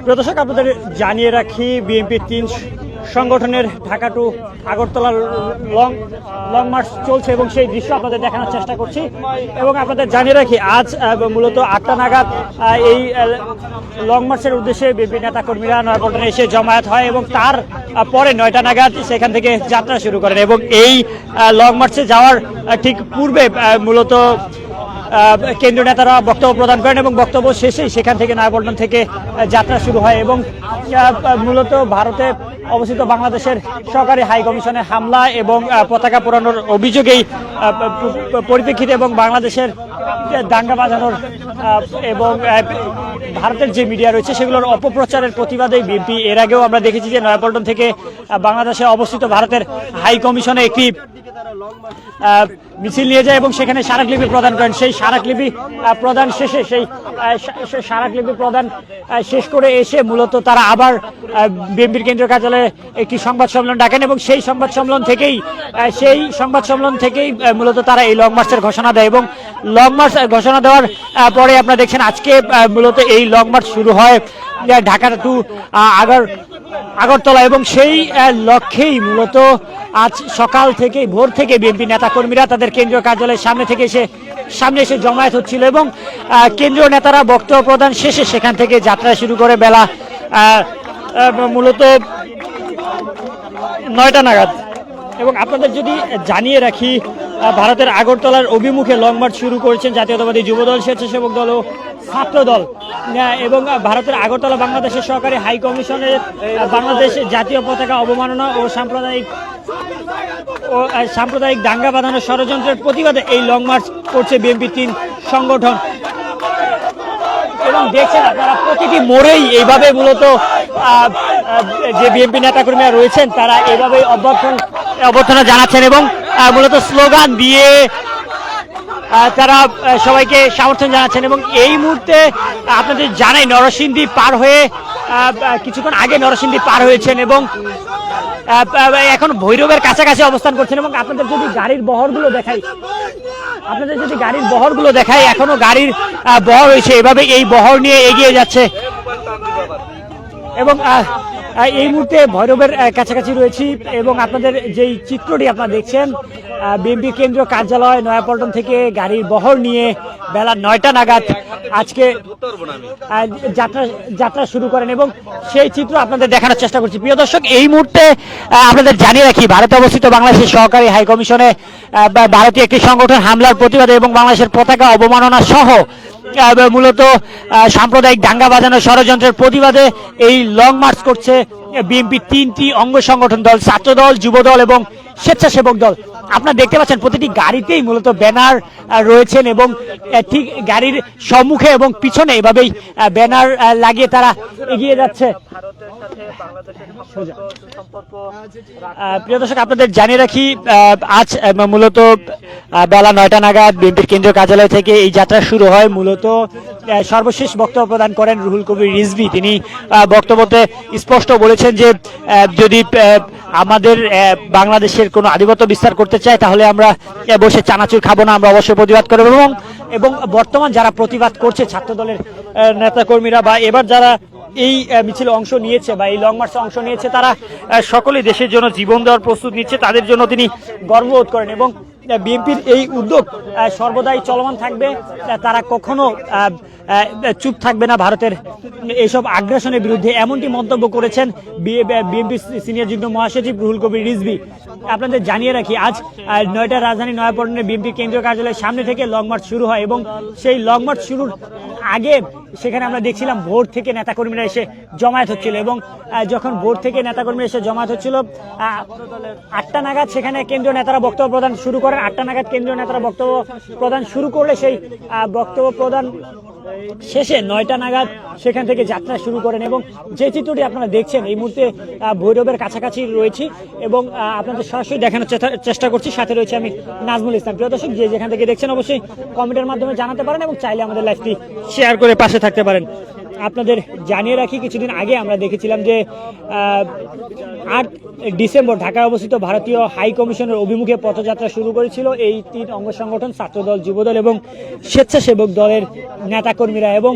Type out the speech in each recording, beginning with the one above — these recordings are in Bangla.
প্রদর্শক আপনাদের জানিয়ে রাখি বিএনপির ৩ সংগঠনের Dhaka to Agartala long march চলছে এবং সেই দৃশ্য আপনাদের দেখানোর চেষ্টা করছি এবং আপনাদের জানিয়ে রাখি আজ মূলত ৮টা নাগাদ এই লং মার্চের উদ্দেশ্যে বিএনপি নেতাকর্মীরা নয়াপল্টনে এসে জমায়েত হয় এবং তার পরে ৯টা নাগাদ সেখান থেকে যাত্রা শুরু করেন এবং এই লং মার্চে যাওয়ার ঠিক পূর্বে মূলত কেন্দ্রীয় নেতারা বক্তব্য প্রদান করেন এবং বক্তব্য শেষেই সেখান থেকে নয়াপল্টন থেকে যাত্রা শুরু হয় এবং মূলত ভারতে অবস্থিত বাংলাদেশের সরকারি হাই কমিশনে হামলা এবং পতাকা পোড়ানোর অভিযোগেই পরিপ্রেক্ষিতে এবং বাংলাদেশের দাঙ্গা বাজানোর এবং ভারতের যে মিডিয়া রয়েছে সেগুলোর অপপ্রচারের প্রতিবাদে বিএনপি এর আগেও আমরা দেখেছি যে নয়াপল্টন থেকে বাংলাদেশে অবস্থিত ভারতের হাই কমিশনে একটি মিছিল নিয়ে যায় এবং সেখানে স্মারকলিপি প্রদান করেন। সেই স্মারকলিপি প্রদান শেষে সেই স্মারকলিপি প্রদান শেষ করে এসে মূলত তারা আবার বিএনপির কেন্দ্রীয় কার্যালয়ে একটি সংবাদ সম্মেলন ডাকেন এবং সেই সংবাদ সম্মেলন থেকেই মূলত তারা এই লং মার্চের ঘোষণা দেয় এবং লং মার্চ ঘোষণা দেওয়ার পরে আপনারা দেখছেন আজকে মূলত এই লং মার্চ শুরু হয় ঢাকা টু আগরতলা এবং সেই লক্ষ্যেই মূলত আজ সকাল থেকে ভোর থেকে বিএনপি নেতাকর্মীরা তাদের কেন্দ্রীয় কার্যালয়ের সামনে এসে জমায়েত হচ্ছিল এবং কেন্দ্রীয় নেতারা বক্তব্য প্রদান শেষে সেখান থেকে যাত্রা শুরু করে বেলা মূলত ৯টা নাগাদ এবং আপনাদের যদি জানিয়ে রাখি ভারতের আগরতলার অভিমুখে লং মার্চ শুরু করেছেন জাতীয়তাবাদী যুবদল, স্বেচ্ছাসেবক দল ও ছাত্রদল এবং ভারতের আগরতলা বাংলাদেশের সরকারি হাই কমিশনের বাংলাদেশ জাতীয় পতাকা অবমাননা ও সাম্প্রদায়িক দাঙ্গা বাঁধানোর ষড়যন্ত্রের প্রতিবাদে এই লং মার্চ করছে বিএনপি ৩ সংগঠন এবং দেখছেন আপনারা প্রতিটি মোড়েই এইভাবে মূলত যে বিএনপি নেতাকর্মীরা রয়েছেন তারা এইভাবেই অভ্যর্থনা জানাচ্ছেন এবং মূলত স্লোগান দিয়ে তারা সবাইকে সমর্থন জানাচ্ছেন এবং এই মুহূর্তে আপনাদের জানাই নরসিংদী পার হয়ে কিছুক্ষণ আগে নরসিংদী পার হয়েছেন এবং এখন ভৈরবের কাছাকাছি অবস্থান করছেন এবং আপনাদের যদি গাড়ির বহরগুলো দেখাই এখনো গাড়ির বহর হয়েছে এভাবে এই বহর নিয়ে এগিয়ে যাচ্ছে এবং এই মুহূর্তে ভৈরবের কাছাকাছি রয়েছি এবং আপনাদের যেই চিত্রটি আপনারা দেখছেন বিএনপি কেন্দ্রীয় কার্যালয় নয়াপল্টন থেকে গাড়ির বহর নিয়ে বেলা ৯টা নাগাদ আজকে যাত্রা শুরু করেন এবং সেই চিত্র আপনাদের দেখানোর চেষ্টা করছি। প্রিয় দর্শক, এই মুহূর্তে আপনাদের জানিয়ে রাখি ভারতে অবস্থিত বাংলাদেশের সহকারী হাই কমিশনে ভারতীয় একটি সংগঠন হামলার প্রতিবাদে এবং বাংলাদেশের পতাকা অবমাননা সহ মূলত সাম্প্রদায়িক দাঙ্গা বাজানোর ষড়যন্ত্রের প্রতিবাদে এই লং মার্চ করছে বিএনপি ৩টি অঙ্গ সংগঠন দল, ছাত্রদল, যুবদল এবং স্বেচ্ছাসেবক দল। আপনারা দেখতে পাচ্ছেন প্রতিটি গাড়িতেই মূলত ব্যানার রয়েছেন এবং ঠিক গাড়ির সম্মুখে এবং পিছনে এভাবেই ব্যানার লাগিয়ে তারা এগিয়ে যাচ্ছে। প্রিয় দর্শক, আপনাদের জানিয়ে রাখি আজ মূলত বেলা ৯টা নাগাদ বিএনপির কেন্দ্রীয় কার্যালয় থেকে এই যাত্রা শুরু হয়। মূলত সর্বশেষ বক্তব্য প্রদান করেন রুহুল কবির রিজভী। তিনি বক্তব্যতে স্পষ্ট বলেছেন যে যদি আমাদের বাংলাদেশের কোনো আধিপত্য বিস্তার করতে চায় তাহলে আমরা বসে চানাচুর খাবো না, আমরা অবশ্যই প্রতিবাদ করব এবং বর্তমান যারা প্রতিবাদ করছে ছাত্রদলের নেতাকর্মীরা বা এবার যারা এই মিছিলে অংশ নিয়েছে বা এই লং মার্চে অংশ নিয়েছে তারা সকলেই দেশের জন্য জীবন দেওয়ার প্রস্তুত নিচ্ছে, তাদের জন্য তিনি গর্ববোধ করেন এবং বিএনপির এই উদ্যোগ সর্বদাই চলমান থাকবে। তারা কখনো চুপ থাকবে না ভারতের এইসব আগ্রাসনের বিরুদ্ধে, এমনটি মন্তব্য করেছেন বিএনপি সিনিয়র যুগ্ম মহাসচিব রুহুল কবির রিজভী। আপনাদের জানিয়ে রাখি আজ ৯টার রাজধানী নয়াপল্টনে বিএনপি কেন্দ্রীয় কার্যালয়ের সামনে থেকে লং মার্চ শুরু হয় এবং সেই লং মার্চ শুরুর আগে সেখানে আমরা দেখছিলাম ভোর থেকে নেতাকর্মীরা এসে জমায়েত হচ্ছিল এবং যখন ভোর থেকে নেতাকর্মীরা এসে জমায়েত হচ্ছিল ৮টা নাগাদ সেখানে কেন্দ্রীয় নেতারা বক্তব্য প্রদান শুরু করেন। ৮টা নাগাদ কেন্দ্রীয় নেতারা বক্তব্য প্রদান শুরু করলে সেই বক্তব্য প্রদান শেষে ৯টা নাগাদ সেখান থেকে যাত্রা শুরু করেন এবং যে চিত্রটি আপনারা দেখছেন এই মুহূর্তে ভৈরবের কাছাকাছি রয়েছি এবং আপনাদের সরাসরি দেখানোর চেষ্টা করছি। সাথে রয়েছে আমি নাজমুল ইসলাম। প্রিয় দর্শক, যে যেখান থেকে দেখছেন অবশ্যই কমেন্টের মাধ্যমে জানাতে পারেন এবং চাইলে আমাদের লাইভটি শেয়ার করে পাশে থাকতে পারেন। আপনাদের জানিয়ে রাখি, কিছুদিন আগে আমরা দেখেছিলাম যে 8 ডিসেম্বর ঢাকায় অবস্থিত ভারতীয় হাই কমিশনের অভিমুখে পথযাত্রা শুরু করেছিল এই 3 অঙ্গ সংগঠন, ছাত্রদল, যুবদল এবং স্বেচ্ছাসেবক দলের নেতাকর্মীরা। এবং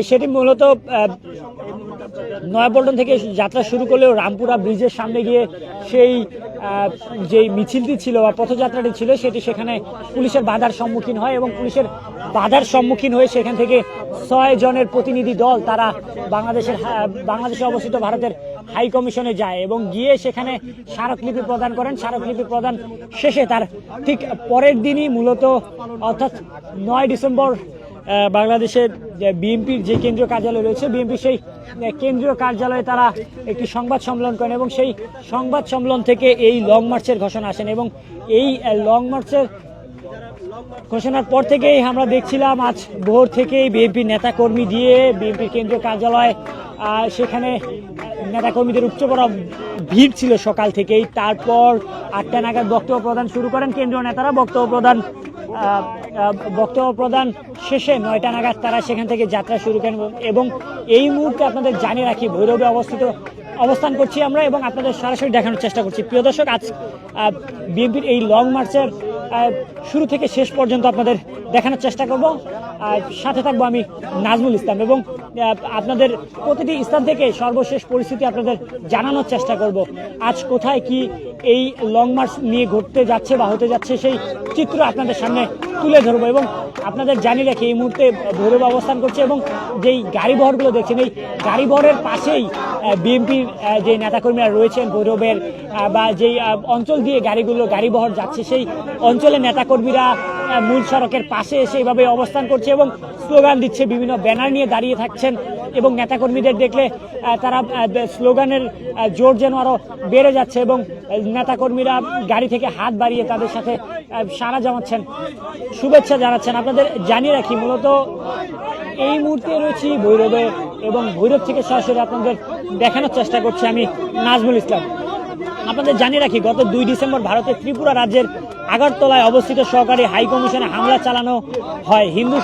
সেটি মূলত নয়াপল্টন থেকে যাত্রা শুরু করলেও রামপুরা ব্রিজের সামনে গিয়ে সেই যে মিছিলটি ছিল বা পথযাত্রাটি ছিল সেটি সেখানে পুলিশের বাধার সম্মুখীন হয় এবং পুলিশের বাধার সম্মুখীন হয়ে সেখান থেকে 6 জনের প্রতিনিধি দল তারা বাংলাদেশে অবস্থিত ভারতের হাই কমিশনে যায় এবং গিয়ে সেখানে স্মারকলিপি প্রদান করেন। স্মারকলিপি প্রদান শেষে তার ঠিক পরের দিনই মূলত অর্থাৎ 9 ডিসেম্বর বাংলাদেশের বিএনপির যে কেন্দ্রীয় কার্যালয় রয়েছে, বিএনপির সেই কেন্দ্রীয় কার্যালয়ে তারা একটি সংবাদ সম্মেলন করেন এবং সেই সংবাদ সম্মেলন থেকে এই লং মার্চের ঘোষণা আসেন। এবং এই লং মার্চের ঘোষণার পর থেকেই আমরা দেখছিলাম আজ ভোর থেকেই বিএনপির নেতাকর্মী দিয়ে বিএনপির কেন্দ্রীয় কার্যালয়, সেখানে নেতাকর্মীদের উপচে পড়া ভিড় ছিল সকাল থেকেই। তারপর 8টা নাগাদ বক্তব্য প্রদান শুরু করেন কেন্দ্রীয় নেতারা। বক্তব্য প্রদান শেষে 9টা নাগাদ তারা সেখান থেকে যাত্রা শুরু করেন। এবং এই মুহূর্তে আপনাদের জানিয়ে রাখি ভৈরবে অবস্থান করছি আমরা এবং আপনাদের সরাসরি দেখানোর চেষ্টা করছি। প্রিয় দর্শক, আজ বিএনপির এই লং মার্চের শুরু থেকে শেষ পর্যন্ত আপনাদের দেখানোর চেষ্টা করব। সাথে থাকবো আমি নাজমুল ইসলাম এবং আপনাদের প্রতিটি স্থান থেকে সর্বশেষ পরিস্থিতি আপনাদের জানানোর চেষ্টা করব। আজ কোথায় কি এই লং মার্চ নিয়ে ঘটতে যাচ্ছে বা হতে যাচ্ছে সেই চিত্র আপনাদের সামনে তুলে ধরবো। এবং আপনাদের জানিয়ে রাখি এই মুহূর্তে ভৈরবে অবস্থান করছে এবং যেই গাড়িবহরগুলো দেখছেন এই গাড়িবহরের পাশেই বিএনপির যে নেতাকর্মীরা রয়েছেন ভৈরবের বা যেই অঞ্চল দিয়ে গাড়িবহর যাচ্ছে সেই অঞ্চলের নেতাকর্মীরা মূল সড়কের পাশে এসে এইভাবে অবস্থান করছে এবং স্লোগান দিচ্ছে, বিভিন্ন ব্যানার নিয়ে দাঁড়িয়ে থাকছেন। এবং নেতাকর্মীদের দেখলে তারা স্লোগানের জোর যেন আরো বেড়ে যাচ্ছে এবং নেতাকর্মীরা গাড়ি থেকে হাত বাড়িয়ে তাদের সাথে সাড়া জানাচ্ছেন, শুভেচ্ছা জানাচ্ছেন। আপনাদের জানিয়ে রাখি মূলত এই মুহূর্তে রয়েছি ভৈরবে এবং ভৈরব থেকে সরাসরি আপনাদের দেখানোর চেষ্টা করছি আমি নাজমুল ইসলাম। আপনাদের জানিয়ে রাখি গত 2 ডিসেম্বর ভারতের ত্রিপুরা রাজ্যের আগরতলায় অবস্থিত সরকারি হাই কমিশনে হামলা চালানো হয়। হিন্দু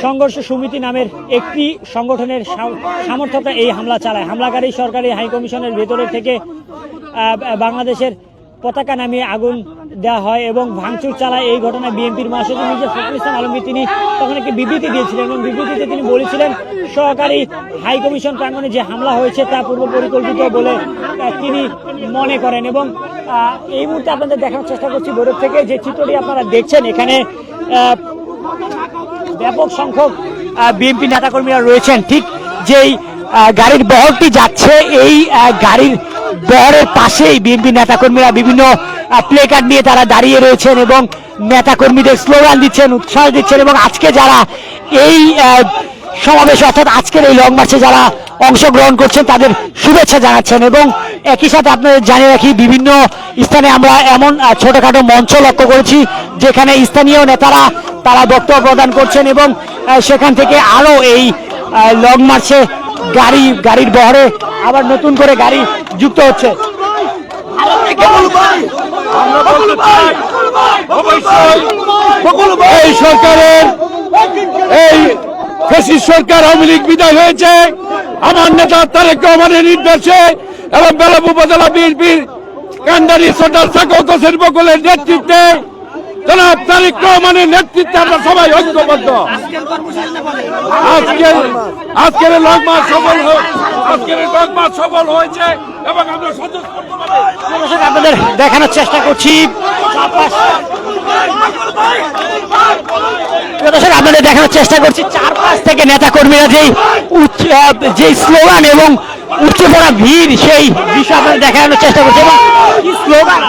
সংঘর্ষ সমিতি নামের একটি সংগঠনের সমর্থকরা এই হামলা চালায়। হামলাকারী সরকারি হাই কমিশনের ভেতরে থেকে বাংলাদেশের পতাকা নামিয়ে আগুন দেওয়া হয় এবং ভাঙচুর চালায়। এই ঘটনায় বিএনপির মহাসচিব মির্জা ফখরুল ইসলাম আলমগীর তিনি তখন একটি বিবৃতি দিয়েছিলেন এবং বিবৃতিতে তিনি বলেছিলেন সরকারি হাই কমিশন প্রাঙ্গণে যে হামলা হয়েছে তা পূর্ব পরিকল্পিত বলে তিনি মনে করেন। এবং এই মুহূর্তে আপনাদের দেখানোর চেষ্টা করছি ভৈরব থেকে যে চিত্রটি আপনারা দেখছেন, এখানে ব্যাপক সংখ্যক বিএনপি নেতাকর্মীরা রয়েছেন। ঠিক যেই গাড়ির বহরটি যাচ্ছে এই গাড়ির বহরের পাশেই বিএনপি নেতাকর্মীরা বিভিন্ন প্লে কার্ড নিয়ে তারা দাঁড়িয়ে রয়েছেন এবং নেতাকর্মীদের স্লোগান দিচ্ছেন, উৎসাহ দিচ্ছেন। এবং আজকে যারা এই সমাবেশ অর্থাৎ আজকের এই লং মার্চে যারা অংশগ্রহণ করছেন তাদের শুভেচ্ছা জানাচ্ছেন। এবং একই সাথে আপনাদের জানিয়ে রাখি বিভিন্ন স্থানে আমরা এমন ছোটখাটো মঞ্চ লক্ষ্য করেছি যেখানে স্থানীয় নেতারা তারা বক্তব্য প্রদান করছেন এবং সেখান থেকে আরো এই লং মার্চে গাড়ির বহরে আবার নতুন করে গাড়ি যুক্ত হচ্ছে। এই সরকারের এই ফ্যাসিস্ট সরকার আওয়ামী লীগ বিদায় হয়েছে আমার নেতা তারেক রহমানের নির্দেশে এবং বেলাব উপজেলা বিএনপির কান্ডারি সর্দার সাকত হোসেন বকুলের নেতৃত্বে জনাব তারেক রহমানের নেতৃত্বে আমরা সবাই ঐক্যবদ্ধ। আজকের লং মার্চ সফল হয়েছে এবং আমরা স্বতঃস্ফূর্তভাবে আপনাদের দেখানোর চেষ্টা করছি। আপনাদের দেখানোর চেষ্টা করছি চারপাশ থেকে নেতাকর্মীরা যেই স্লোগান এবং উঠছে পড়া ভিড় সেই বিষয় আপনাদের দেখানোর চেষ্টা করছি। এবং কি স্লোগান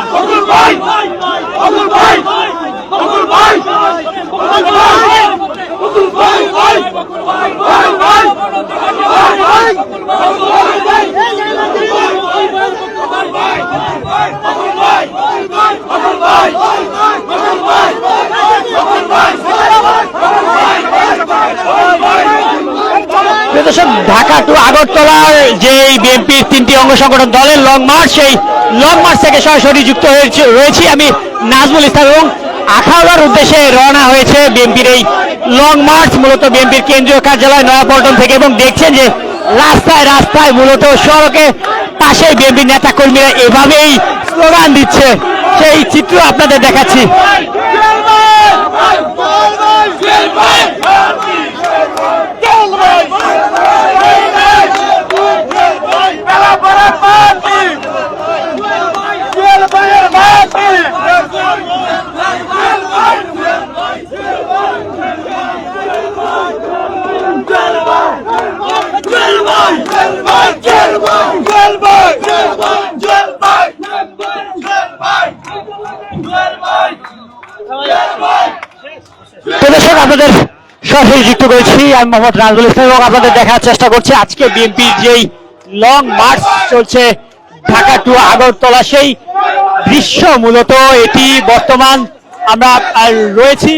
ঢাকা টু আগরতলার যে বিএনপির 3টি অঙ্গ সংগঠন দলের লং মার্চ, সেই লং মার্চ থেকে সরাসরি যুক্ত রয়েছি আমি নাজমুল ইসলাম এবং আখাউড়ার উদ্দেশ্যে রওনা হয়েছে বিএনপির এই লং মার্চ মূলত বিএনপির কেন্দ্রীয় কার্যালয় নয়াপল্টন থেকে, এবং দেখছেন যে রাস্তায় রাস্তায় মূলত সড়কে পাশে বিএনপি নেতা কর্মীরা এভাবেই স্লোগান দিচ্ছে, সেই চিত্র আপনাদের দেখাচ্ছি। দর্শক, আপনাদের সরাসরি যুক্ত করেছি আমি মোহাম্মদ রাজুল ইসলাম, এবং আপনাদের দেখার চেষ্টা করছি আজকে বিএনপির যেই লং মার্চ চলছে ঢাকা টু আগরতলা, সেই দৃশ্য মূলত এটি বর্তমান আমরা রয়েছি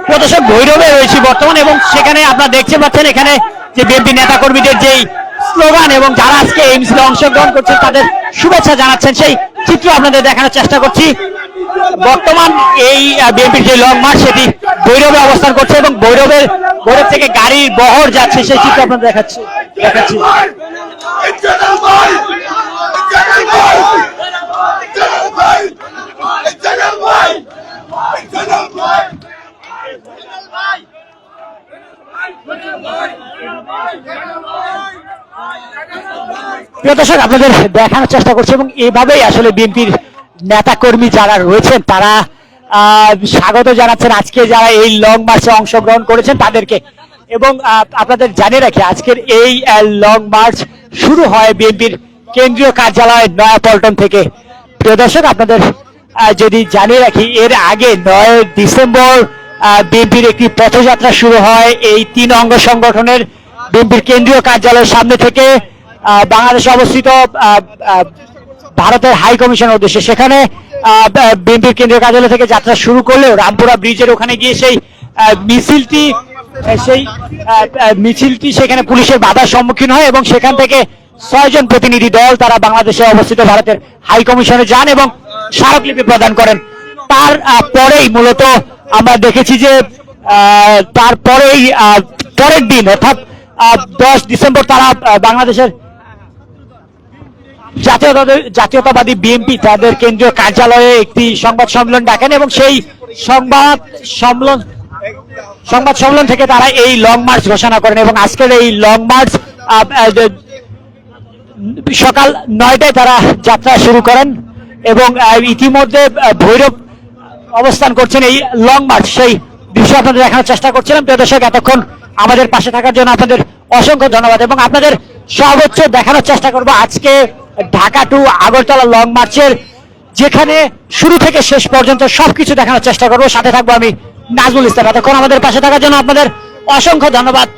প্রদর্শক ভৈরবে রয়েছি বর্তমান, এবং সেখানে আপনারা দেখতে পাচ্ছেন এখানে যে বিএনপি নেতা কর্মীদের যেই স্লোগান এবং যারা আজকে এই মিছিলে অংশগ্রহণ করছেন তাদের শুভেচ্ছা জানাচ্ছেন, সেই চিত্র আপনাদের দেখানোর চেষ্টা করছি। বর্তমান এই বিএনপির যে লং মার্চ সেটি ভৈরবে অবস্থান করছে, এবং ভৈরব থেকে গাড়ির বহর যাচ্ছে, সেই চিত্র আপনাদের দেখাচ্ছি। প্রিয় দর্শক, আপনাদের দেখানোর চেষ্টা করছি, এবং এভাবেই আসলে বিএনপির নেতা কর্মী যারা রয়েছেন তারা স্বাগত জানাচ্ছেন আজকে যারা এই লং মার্চে অংশগ্রহণ করেছেন তাদেরকে। এবং আপনাদের জানিয়ে রাখি আজকের এই লং মার্চ শুরু হয় বিএনপির কেন্দ্রীয় কার্যালয় নয়াপল্টন থেকে। প্রিয় দর্শক, আপনাদের যদি জানিয়ে রাখি এর আগে 9 ডিসেম্বর বিএনপির একটি পথযাত্রা শুরু হয় এই 3 অঙ্গ সংগঠনের বিএনপির কেন্দ্রীয় কার্যালয়ের সামনে থেকে বাংলাদেশে অবস্থিত ভারতের হাই কমিশনের উদ্দেশ্যে। সেখানে বিএনপির কেন্দ্রীয় কার্যালয় থেকে যাত্রা শুরু করলেও রামপুরা ব্রিজের ওখানে গিয়ে সেই মিছিলটি সেখানে পুলিশের বাধার সম্মুখীন হয়, এবং সেখান থেকে 6 জন প্রতিনিধি দল তারা বাংলাদেশে অবস্থিত ভারতের হাই কমিশনে যান এবং স্মারকলিপি প্রদান করেন। তার পরেই মূলত আমরা দেখেছি যে তারপরেই পরের দিন অর্থাৎ 10 ডিসেম্বর তারা বাংলাদেশের জাতীয়তাবাদী বিএনপি তাদের কেন্দ্রীয় কার্যালয়ে একটি সংবাদ সম্মেলন ডাকেন, এবং সেই সংবাদ সম্মেলন থেকে তারা এই লং মার্চ ঘোষণা করেন। এবং আজকের এই লং মার্চ সকাল 9টায় তারা যাত্রা শুরু করেন, এবং ইতিমধ্যে ভৈরব অবস্থান করছেন এই লং মার্চ, সেই দৃশ্য আপনাদের দেখানোর চেষ্টা করছিলাম। প্রিয় দর্শক, এতক্ষণ আমাদের পাশে থাকার জন্য আপনাদের অসংখ্য ধন্যবাদ, এবং আপনাদের সর্বোচ্চ দেখানোর চেষ্টা করব আজকে ঢাকা টু আগরতলা লং মার্চের যেখানে শুরু থেকে শেষ পর্যন্ত সবকিছু দেখানোর চেষ্টা করব। সাথে থাকবো আমি নাজমুল ইসলাম। এতক্ষণ আমাদের পাশে থাকার জন্য আপনাদের অসংখ্য ধন্যবাদ।